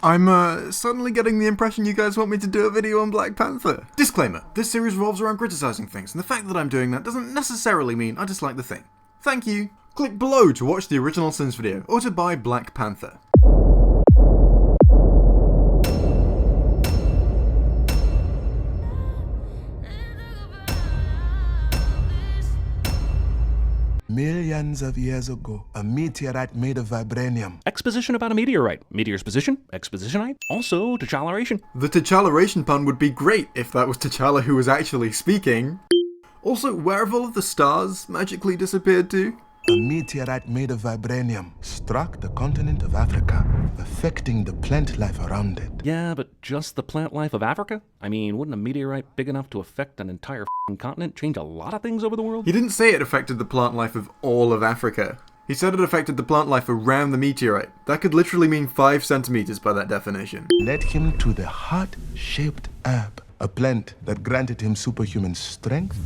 I'm suddenly getting the impression you guys want me to do a video on Black Panther. Disclaimer, this series revolves around criticizing things, and the fact that I'm doing that doesn't necessarily mean I dislike the thing. Thank you. Click below to watch the original Sins video, or to buy Black Panther. Millions of years ago, a meteorite made of vibranium. Exposition about a meteorite. Meteor's position. Expositionite. Also, T'Challa-ration. The T'Challa-ration pun would be great if that was T'Challa who was actually speaking. Also, where have all of the stars magically disappeared to? A meteorite made of vibranium struck the continent of Africa, affecting the plant life around it. Yeah, but just the plant life of Africa? I mean, wouldn't a meteorite big enough to affect an entire f***ing continent change a lot of things over the world? He didn't say it affected the plant life of all of Africa. He said it affected the plant life around the meteorite. That could literally mean 5 centimeters by that definition. Led him to the heart-shaped herb, a plant that granted him superhuman strength,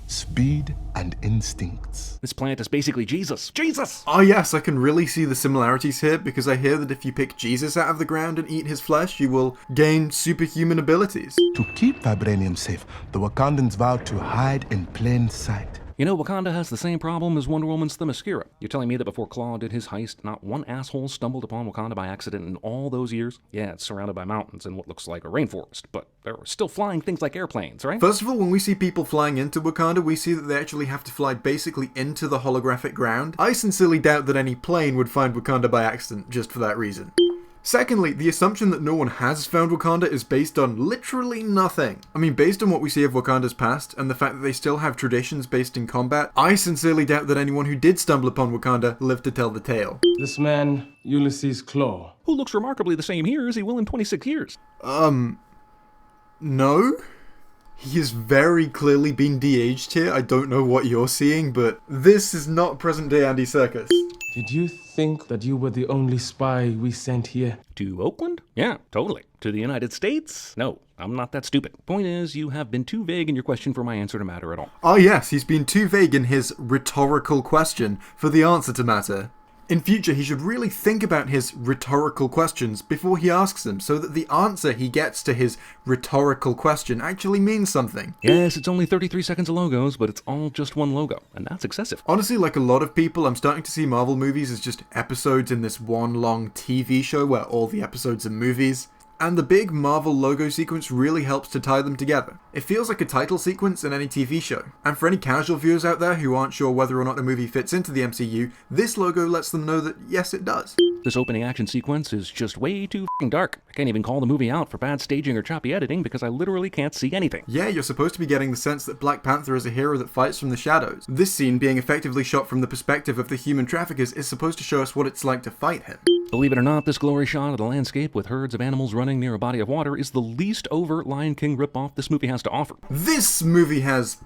speed, and instincts. This plant is basically Jesus. Jesus! Oh yes, I can really see the similarities here, because I hear that if you pick Jesus out of the ground and eat his flesh, you will gain superhuman abilities. To keep vibranium safe, the Wakandans vowed to hide in plain sight. You know, Wakanda has the same problem as Wonder Woman's Themyscira. You're telling me that before Claw did his heist, not one asshole stumbled upon Wakanda by accident in all those years? Yeah, it's surrounded by mountains and what looks like a rainforest, but there are still flying things like airplanes, right? First of all, when we see people flying into Wakanda, we see that they actually have to fly basically into the holographic ground. I sincerely doubt that any plane would find Wakanda by accident just for that reason. Secondly, the assumption that no one has found Wakanda is based on literally nothing. I mean, based on what we see of Wakanda's past, and the fact that they still have traditions based in combat, I sincerely doubt that anyone who did stumble upon Wakanda lived to tell the tale. This man, Ulysses Claw. Who looks remarkably the same here as he will in 26 years. No? He has very clearly been de-aged here. I don't know what you're seeing, but this is not present-day Andy Serkis. Did you think that you were the only spy we sent here? To Oakland? Yeah, totally. To the United States? No, I'm not that stupid. Point is, you have been too vague in your question for my answer to matter at all. Oh yes, he's been too vague in his rhetorical question for the answer to matter. In future, he should really think about his rhetorical questions before he asks them, so that the answer he gets to his rhetorical question actually means something. Yes, it's only 33 seconds of logos, but it's all just one logo, and that's excessive. Honestly, like a lot of people, I'm starting to see Marvel movies as just episodes in this one long TV show where all the episodes are movies. And the big Marvel logo sequence really helps to tie them together. It feels like a title sequence in any TV show. And for any casual viewers out there who aren't sure whether or not a movie fits into the MCU, this logo lets them know that yes, it does. This opening action sequence is just way too f***ing dark. I can't even call the movie out for bad staging or choppy editing because I literally can't see anything. Yeah, you're supposed to be getting the sense that Black Panther is a hero that fights from the shadows. This scene, being effectively shot from the perspective of the human traffickers, is supposed to show us what it's like to fight him. Believe it or not, this glory shot of the landscape with herds of animals running near a body of water is the least overt Lion King ripoff this movie has to offer. This movie has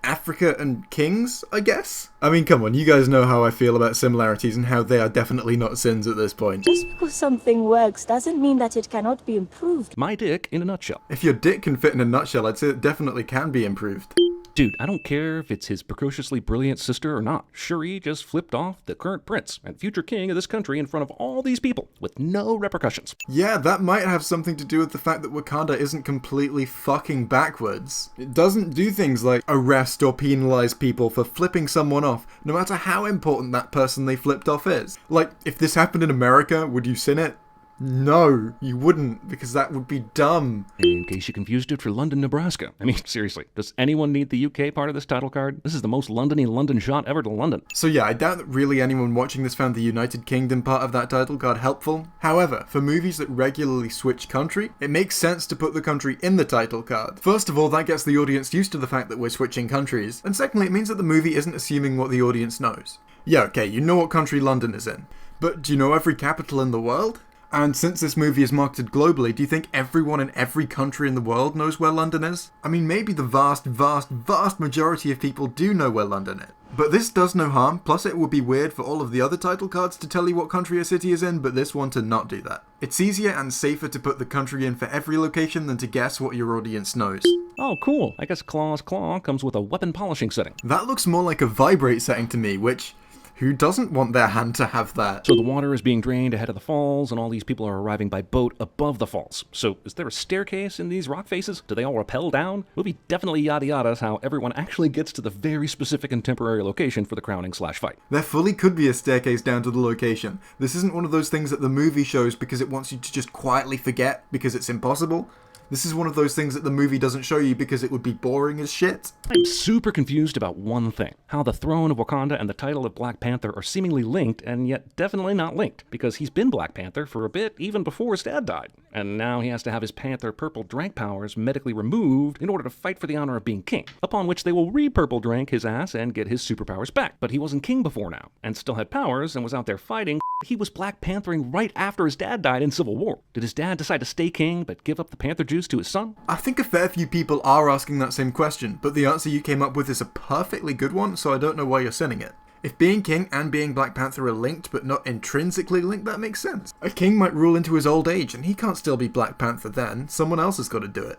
Africa and kings, I guess? I mean, come on, you guys know how I feel about similarities and how they are definitely not sins at this point. Just because something works doesn't mean that it cannot be improved. My dick in a nutshell. If your dick can fit in a nutshell, I'd say it definitely can be improved. Dude, I don't care if it's his precociously brilliant sister or not. Shuri just flipped off the current prince and future king of this country in front of all these people with no repercussions. Yeah, that might have something to do with the fact that Wakanda isn't completely fucking backwards. It doesn't do things like arrest or penalize people for flipping someone off, no matter how important that person they flipped off is. Like, if this happened in America, would you sin it? No, you wouldn't, because that would be dumb. In case you confused it for London, Nebraska. I mean, seriously, does anyone need the UK part of this title card? This is the most London-y London shot ever to London. So yeah, I doubt that really anyone watching this found the United Kingdom part of that title card helpful. However, for movies that regularly switch country, it makes sense to put the country in the title card. First of all, that gets the audience used to the fact that we're switching countries, and secondly, it means that the movie isn't assuming what the audience knows. Yeah, okay, you know what country London is in, but do you know every capital in the world? And since this movie is marketed globally, do you think everyone in every country in the world knows where London is? I mean, maybe the vast majority of people do know where London is. But this does no harm, plus it would be weird for all of the other title cards to tell you what country a city is in, but this one to not do that. It's easier and safer to put the country in for every location than to guess what your audience knows. Oh, cool. I guess Claw's Claw comes with a weapon polishing setting. That looks more like a vibrate setting to me, which... Who doesn't want their hand to have that? So the water is being drained ahead of the falls, and all these people are arriving by boat above the falls. So is there a staircase in these rock faces? Do they all rappel down? Movie definitely yada yadas how everyone actually gets to the very specific and temporary location for the crowning/fight. There fully could be a staircase down to the location. This isn't one of those things that the movie shows because it wants you to just quietly forget because it's impossible. This is one of those things that the movie doesn't show you because it would be boring as shit. I'm super confused about one thing. How the throne of Wakanda and the title of Black Panther are seemingly linked, and yet definitely not linked, because he's been Black Panther for a bit even before his dad died. And now he has to have his Panther purple drank powers medically removed in order to fight for the honor of being king, upon which they will re-purple drank his ass and get his superpowers back. But he wasn't king before now, and still had powers and was out there fighting. He was Black Panthering right after his dad died in Civil War. Did his dad decide to stay king but give up the Panther juice to his son? I think a fair few people are asking that same question, but the answer you came up with is a perfectly good one, so I don't know why you're sending it. If being king and being Black Panther are linked but not intrinsically linked, that makes sense. A king might rule into his old age and he can't still be Black Panther then. Someone else has got to do it.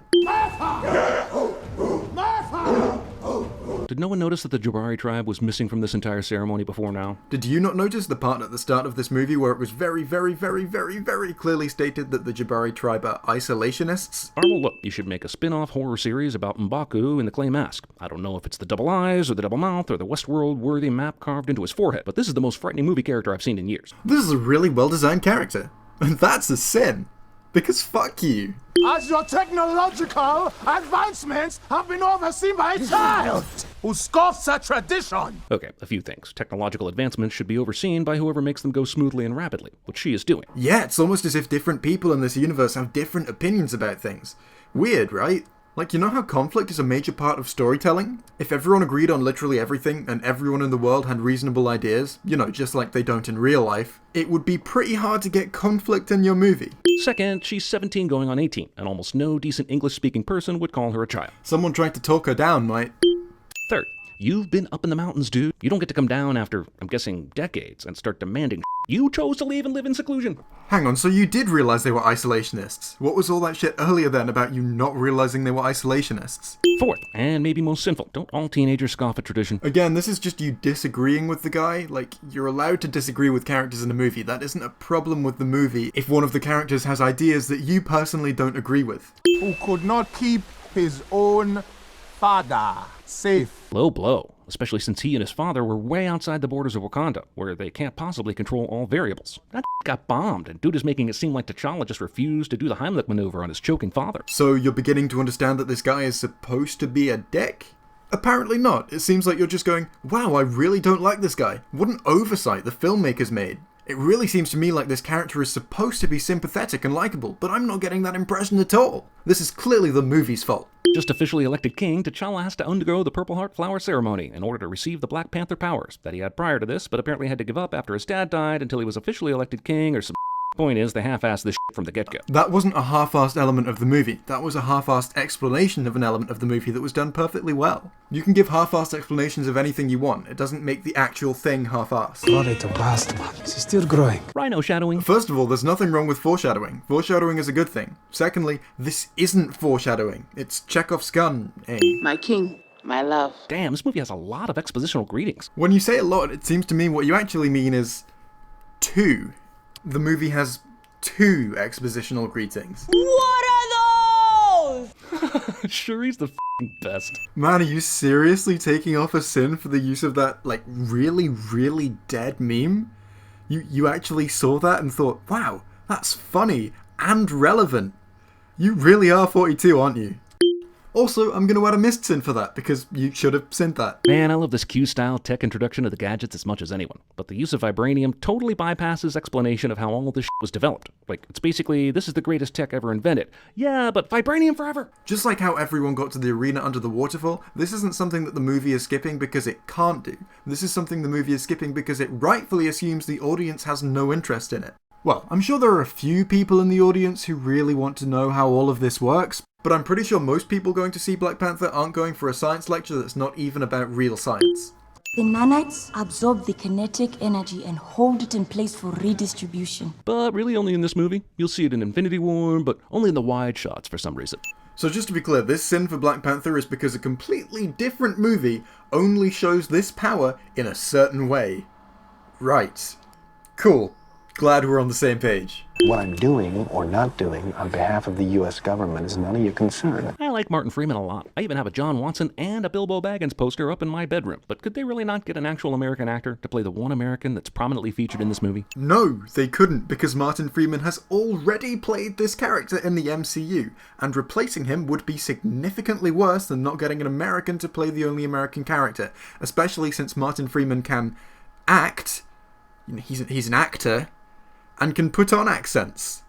Did no one notice that the Jabari tribe was missing from this entire ceremony before now? Did you not notice the part at the start of this movie where it was very clearly stated that the Jabari tribe are isolationists? Well, look, you should make a spin-off horror series about M'Baku in the clay mask. I don't know if it's the double eyes, or the double mouth, or the Westworld-worthy map carved into his forehead, but this is the most frightening movie character I've seen in years. This is a really well-designed character. And that's a sin. Because fuck you. As your technological advancements have been overseen by a child who scoffs at tradition. Okay, a few things. Technological advancements should be overseen by whoever makes them go smoothly and rapidly, which she is doing. Yeah, it's almost as if different people in this universe have different opinions about things. Weird, right? Like, you know how conflict is a major part of storytelling? If everyone agreed on literally everything, and everyone in the world had reasonable ideas, you know, just like they don't in real life, it would be pretty hard to get conflict in your movie. Second, she's 17 going on 18, and almost no decent English-speaking person would call her a child. Someone trying to talk her down might. Third, you've been up in the mountains, dude. You don't get to come down after, I'm guessing, decades and start demanding. You chose to leave and live in seclusion. Hang on, so you did realize they were isolationists. What was all that shit earlier then about you not realizing they were isolationists? Fourth, and maybe most sinful, don't all teenagers scoff at tradition? Again, this is just you disagreeing with the guy. Like, you're allowed to disagree with characters in a movie. That isn't a problem with the movie if one of the characters has ideas that you personally don't agree with. Who could not keep his own father safe. Low blow, especially since he and his father were way outside the borders of Wakanda, where they can't possibly control all variables. That got bombed, and dude is making it seem like T'Challa just refused to do the Heimlich maneuver on his choking father. So you're beginning to understand that this guy is supposed to be a dick? Apparently not. It seems like you're just going, wow, I really don't like this guy. What an oversight the filmmakers made. It really seems to me like this character is supposed to be sympathetic and likable, but I'm not getting that impression at all. This is clearly the movie's fault. Just officially elected king, T'Challa has to undergo the Purple Heart Flower ceremony in order to receive the Black Panther powers that he had prior to this, but apparently had to give up after his dad died until he was officially elected king or some. Point is, they half-assed this from the get-go. That wasn't a half-assed element of the movie. That was a half-assed explanation of an element of the movie that was done perfectly well. You can give half-assed explanations of anything you want. It doesn't make the actual thing half-assed. Glory to Bastman. She's still growing. Rhino shadowing. First of all, there's nothing wrong with foreshadowing. Foreshadowing is a good thing. Secondly, this isn't foreshadowing. It's Chekhov's gun. My king. My love. Damn, this movie has a lot of expositional greetings. When you say a lot, it seems to me what you actually mean is two. The movie has 2 expositional greetings. What are those? Sure, he's the best. Man, are you seriously taking off a sin for the use of that, like, really dead meme? You actually saw that and thought, wow, that's funny and relevant. You really are 42, aren't you? Also, I'm going to add a missed sin for that, because you should have sent that. Man, I love this Q-style tech introduction of the gadgets as much as anyone, but the use of vibranium totally bypasses explanation of how all of this was developed. Like, it's basically, this is the greatest tech ever invented. Yeah, but vibranium forever! Just like how everyone got to the arena under the waterfall, this isn't something that the movie is skipping because it can't do. This is something the movie is skipping because it rightfully assumes the audience has no interest in it. Well, I'm sure there are a few people in the audience who really want to know how all of this works, but I'm pretty sure most people going to see Black Panther aren't going for a science lecture that's not even about real science. The nanites absorb the kinetic energy and hold it in place for redistribution. But really only in this movie. You'll see it in Infinity War, but only in the wide shots for some reason. So just to be clear, this sin for Black Panther is because a completely different movie only shows this power in a certain way. Right. Cool. Glad we're on the same page. What I'm doing or not doing on behalf of the U.S. government is none of your concern. I like Martin Freeman a lot. I even have a John Watson and a Bilbo Baggins poster up in my bedroom. But could they really not get an actual American actor to play the one American that's prominently featured in this movie? No, they couldn't, because Martin Freeman has already played this character in the MCU, and replacing him would be significantly worse than not getting an American to play the only American character, especially since Martin Freeman can act, he's an actor, and can put on accents.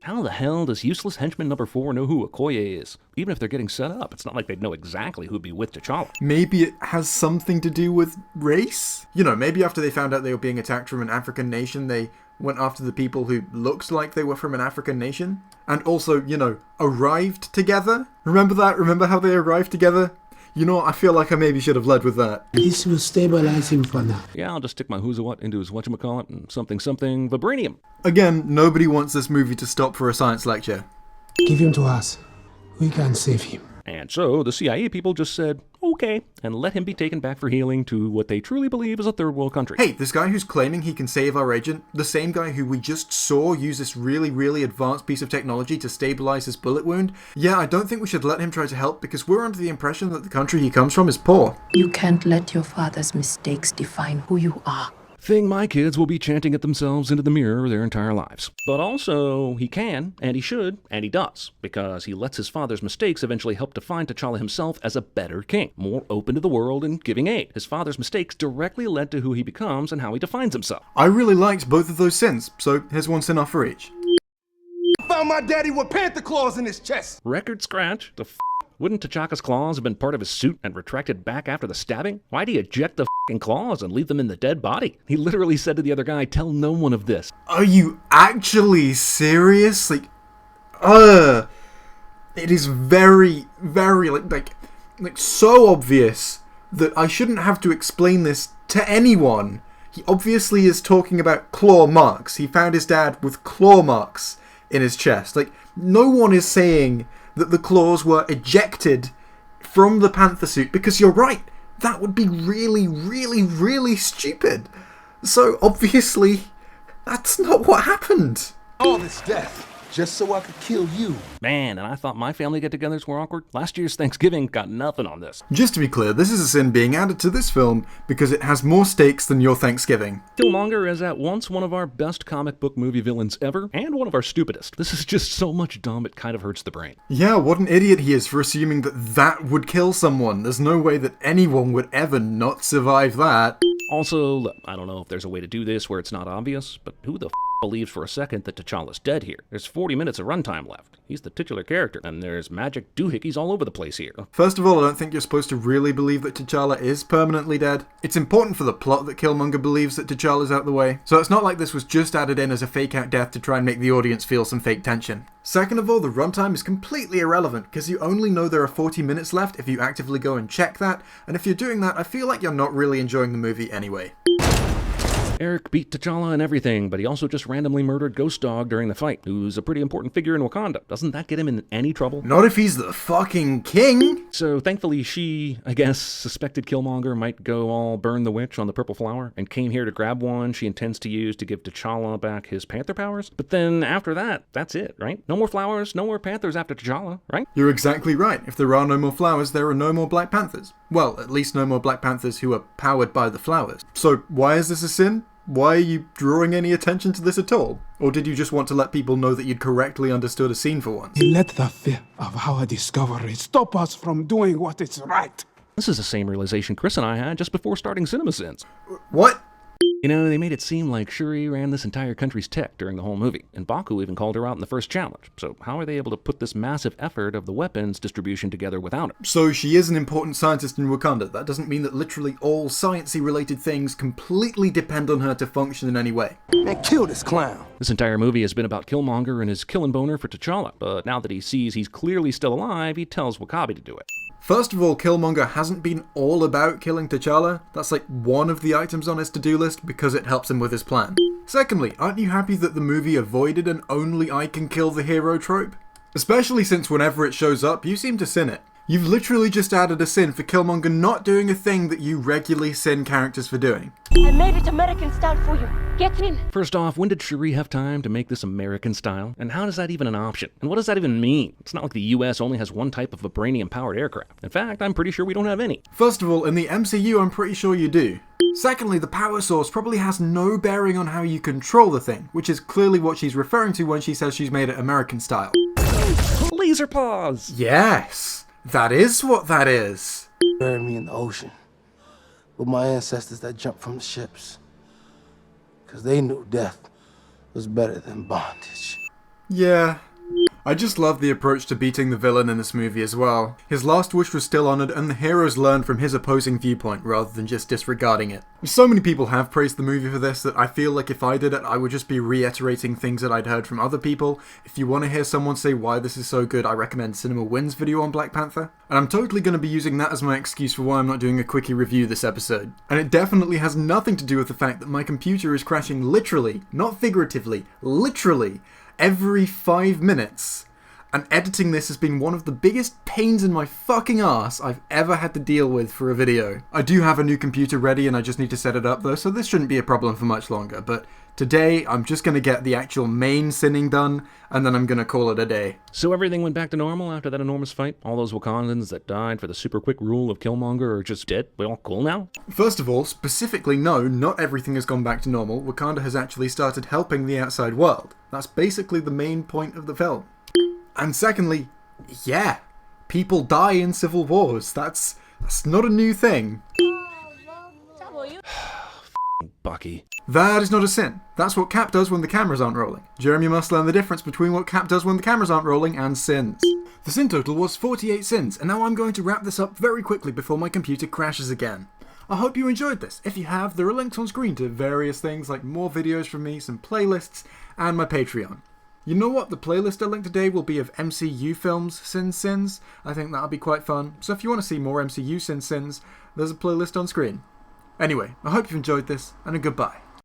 How the hell does useless henchman number 4 know who Okoye is? Even if they're getting set up, it's not like they'd know exactly who'd be with T'Challa. Maybe it has something to do with race? You know, maybe after they found out they were being attacked from an African nation, they went after the people who looked like they were from an African nation? And also, you know, arrived together? Remember that? Remember how they arrived together? You know, I feel like I maybe should have led with that. This will stabilize him for now. Yeah, I'll just stick my who's a what into his whatchamacallit and something vibranium. Again, nobody wants this movie to stop for a science lecture. Give him to us. We can save him. And so the CIA people just said, okay, and let him be taken back for healing to what they truly believe is a third world country. Hey, this guy who's claiming he can save our agent, the same guy who we just saw use this really, really advanced piece of technology to stabilize his bullet wound, yeah, I don't think we should let him try to help because we're under the impression that the country he comes from is poor. You can't let your father's mistakes define who you are. Thing my kids will be chanting at themselves into the mirror their entire lives. But also, he can, and he should, and he does, because he lets his father's mistakes eventually help define T'Challa himself as a better king, more open to the world and giving aid. His father's mistakes directly led to who he becomes and how he defines himself. I really liked both of those sins, so here's one sin off for each. I found my daddy with Panther claws in his chest. Record scratch? Wouldn't T'Chaka's claws have been part of his suit and retracted back after the stabbing? Why'd he eject the f***ing claws and leave them in the dead body? He literally said to the other guy, tell no one of this. Are you actually serious? Like, it is very, very, like so obvious that I shouldn't have to explain this to anyone. He obviously is talking about claw marks. He found his dad with claw marks in his chest. Like, no one is saying that the claws were ejected from the Panther suit, because you're right, that would be really, really, really stupid. So, obviously, that's not what happened. All this death, just so I could kill you. Man, and I thought my family get-togethers were awkward. Last year's Thanksgiving got nothing on this. Just to be clear, this is a sin being added to this film because it has more stakes than your Thanksgiving. Killmonger is at once one of our best comic book movie villains ever, and one of our stupidest. This is just so much dumb it kind of hurts the brain. Yeah, what an idiot he is for assuming that that would kill someone. There's no way that anyone would ever not survive that. Also, look, I don't know if there's a way to do this where it's not obvious, but who the believes for a second that T'Challa's dead here? There's 40 minutes of runtime left. He's the titular character, and there's magic doohickeys all over the place here. First of all, I don't think you're supposed to really believe that T'Challa is permanently dead. It's important for the plot that Killmonger believes that T'Challa's out the way, so it's not like this was just added in as a fake-out death to try and make the audience feel some fake tension. Second of all, the runtime is completely irrelevant, because you only know there are 40 minutes left if you actively go and check that, and if you're doing that, I feel like you're not really enjoying the movie anyway. Eric beat T'Challa and everything, but he also just randomly murdered Ghost Dog during the fight, who's a pretty important figure in Wakanda. Doesn't that get him in any trouble? Not if he's the fucking king! So thankfully she, I guess, suspected Killmonger might go all burn the witch on the purple flower, and came here to grab one she intends to use to give T'Challa back his Panther powers. But then after that, that's it, right? No more flowers, no more Panthers after T'Challa, right? You're exactly right. If there are no more flowers, there are no more Black Panthers. Well, at least no more Black Panthers who are powered by the flowers. So why is this a sin? Why are you drawing any attention to this at all? Or did you just want to let people know that you'd correctly understood a scene for once? Let the fear of our discovery stop us from doing what is right. This is the same realization Chris and I had just before starting CinemaSins. What? You know, they made it seem like Shuri ran this entire country's tech during the whole movie, and Baku even called her out in the first challenge. So how are they able to put this massive effort of the weapons distribution together without her? So she is an important scientist in Wakanda. That doesn't mean that literally all sciencey related things completely depend on her to function in any way. Man, kill this clown. This entire movie has been about Killmonger and his killin' boner for T'Challa, but now that he sees he's clearly still alive, he tells W'Kabi to do it. First of all, Killmonger hasn't been all about killing T'Challa. That's like one of the items on his to-do list because it helps him with his plan. Secondly, aren't you happy that the movie avoided an only I can kill the hero trope? Especially since whenever it shows up, you seem to sin it. You've literally just added a sin for Killmonger not doing a thing that you regularly sin characters for doing. I made it American style for you. Get in. First off, when did Cherie have time to make this American style? And how is that even an option? And what does that even mean? It's not like the US only has one type of vibranium-powered aircraft. In fact, I'm pretty sure we don't have any. First of all, in the MCU, I'm pretty sure you do. Secondly, the power source probably has no bearing on how you control the thing, which is clearly what she's referring to when she says she's made it American style. Laser paws! Yes, that is what that is. Buried me in the ocean with my ancestors that jumped from the ships, because they knew death was better than bondage. Yeah. I just love the approach to beating the villain in this movie as well. His last wish was still honoured, and the heroes learned from his opposing viewpoint rather than just disregarding it. So many people have praised the movie for this that I feel like if I did it, I would just be reiterating things that I'd heard from other people. If you want to hear someone say why this is so good, I recommend CinemaWins' video on Black Panther. And I'm totally going to be using that as my excuse for why I'm not doing a quickie review this episode. And it definitely has nothing to do with the fact that my computer is crashing literally, not figuratively, literally, every 5 minutes. And editing this has been one of the biggest pains in my fucking ass I've ever had to deal with for a video. I do have a new computer ready and I just need to set it up though, so this shouldn't be a problem for much longer, but today I'm just going to get the actual main sinning done, and then I'm going to call it a day. So everything went back to normal after that enormous fight? All those Wakandans that died for the super quick rule of Killmonger are just dead? We all cool now? First of all, specifically no, not everything has gone back to normal. Wakanda has actually started helping the outside world. That's basically the main point of the film. And secondly, yeah, people die in civil wars. That's not a new thing. Bucky. That is not a sin. That's what Cap does when the cameras aren't rolling. Jeremy must learn the difference between what Cap does when the cameras aren't rolling and sins. The sin total was 48 sins, and now I'm going to wrap this up very quickly before my computer crashes again. I hope you enjoyed this. If you have, there are links on screen to various things like more videos from me, some playlists, and my Patreon. You know what? The playlist I linked today will be of MCU films, Sins. I think that'll be quite fun. So if you want to see more MCU Sins, there's a playlist on screen. Anyway, I hope you've enjoyed this, and a goodbye.